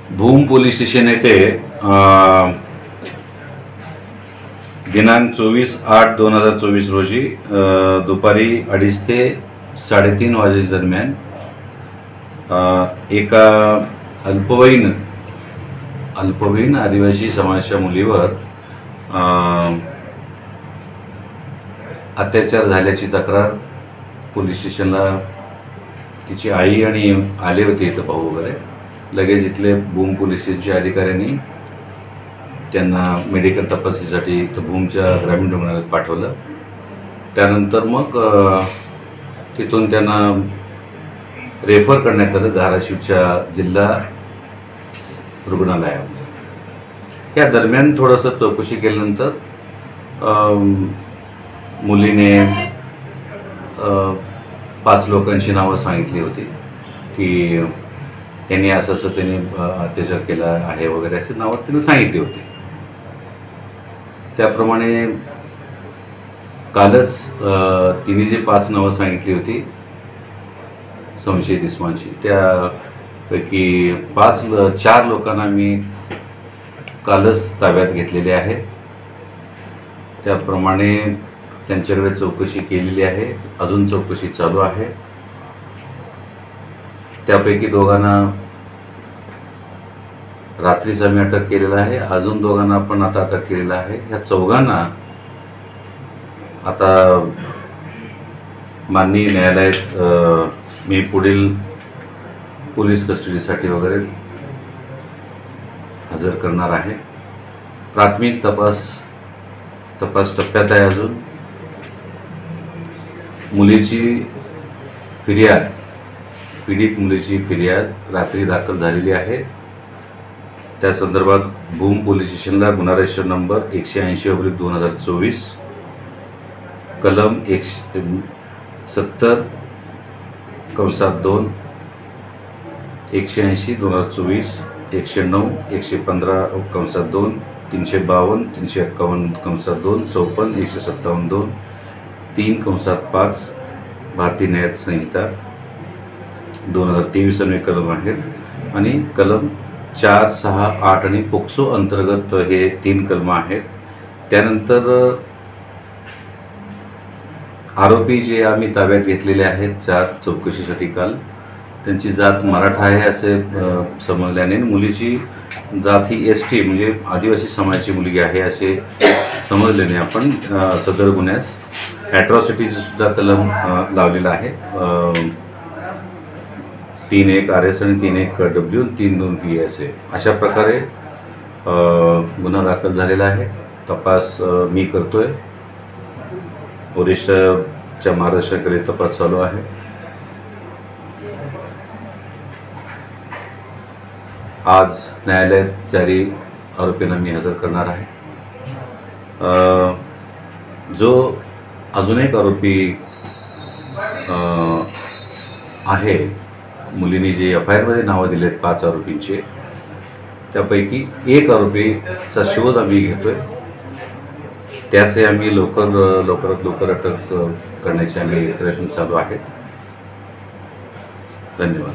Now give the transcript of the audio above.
Bhoom police station येथे दिनांक 24/8/2024 रोजी दुपारी 2:30 ते 3:30 वाजेच्या दरम्यान एका अल्पवयीन आदिवासी समाजाच्या मुलीवर अत्याचार झाल्याची तक्रार पोलीस स्टेशनला तिची आई आणि आले होते इथं पाहू वगैरे. लगेच इथले भूम पोलीस स्टेशनच्या अधिकाऱ्यांनी त्यांना मेडिकल तपासणीसाठी इथं भूमच्या ग्रामीण रुग्णालयात पाठवलं. त्यानंतर मग तिथून त्यांना रेफर करण्यात आलं धाराशिवच्या जिल्हा रुग्णालयामध्ये. या दरम्यान थोडंसं चौकशी केल्यानंतर मुलीने 5 लोकांची नावं सांगितली होती की यांनी असं त्यांनी अत्याचार केला आहे वगैरे असे नावं तिने सांगितली होती. त्याप्रमाणे कालच तिने जे 5 नावं सांगितली होती संशयित इसमांची, त्यापैकी 4 लोकांना मी कालच ताब्यात घेतलेले आहे. त्याप्रमाणे त्यांच्याकडे चौकशी केलेली आहे. अजून चौकशी चालू आहे. त्यापैकी 2 रात्रीच आम्ही अटक केलेला आहे. अजून 2 पण आता अटक केलेला आहे. ह्या 4 आता माननीय न्यायालयात मी पुढील पोलीस कस्टडीसाठी वगैरे हजर करणार आहे. प्राथमिक तपास टप्प्यात आहे. अजून मुलीची फिर्याद, पीडित मुलीची फिर्याद रात्री दाखल झालेली आहे. त्या संदर्भात भूम पोलीस स्टेशनला गुन्हा रजिस्टर नंबर 180/2024 कलम 70/2 180/2024 109 115/2 352 351/2 54 157/2 3/5 भारतीय न्याय संहिता 2023 अन्वये कलम आहेत आणि कलम 4, 6, 8 आणि पोक्सो अंतर्गत हे 3 कलम आहेत. त्यानंतर आरोपी जे आम्ही ताब्यात घेतलेले आहेत चौकशीसाठी काल, त्यांची जात मराठा आहे असे समजल्याने मुलीची जात ही ST म्हणजे आदिवासी समाजाची मुलगी आहे असे समजल्याने आपण सदर गुन्ह्यास ॲट्रॉसिटीचं सुद्धा कलम लावलेला आहे. 3(1) RS आणि 3(1) W 3(2) PS अशा प्रकारे गुन्हा दाखल झालेला आहे. तपास मी करतोय. वरिष्ठच्या मार्गदर्शनाखाली तपास चालू आहे. आज न्यायालयात जारी आरोपींना मी हजर करणार आहे. जो अजून एक आरोपी आहे, मुलीने जे FIR मध्ये नावं दिलेत 5 आरोपींचे, त्यापैकी एक आरोपीचा शोध आम्ही घेतोय. त्याचे आम्ही लवकरात लवकर अटक करण्याचे आम्ही प्रयत्न चालू आहेत. धन्यवाद.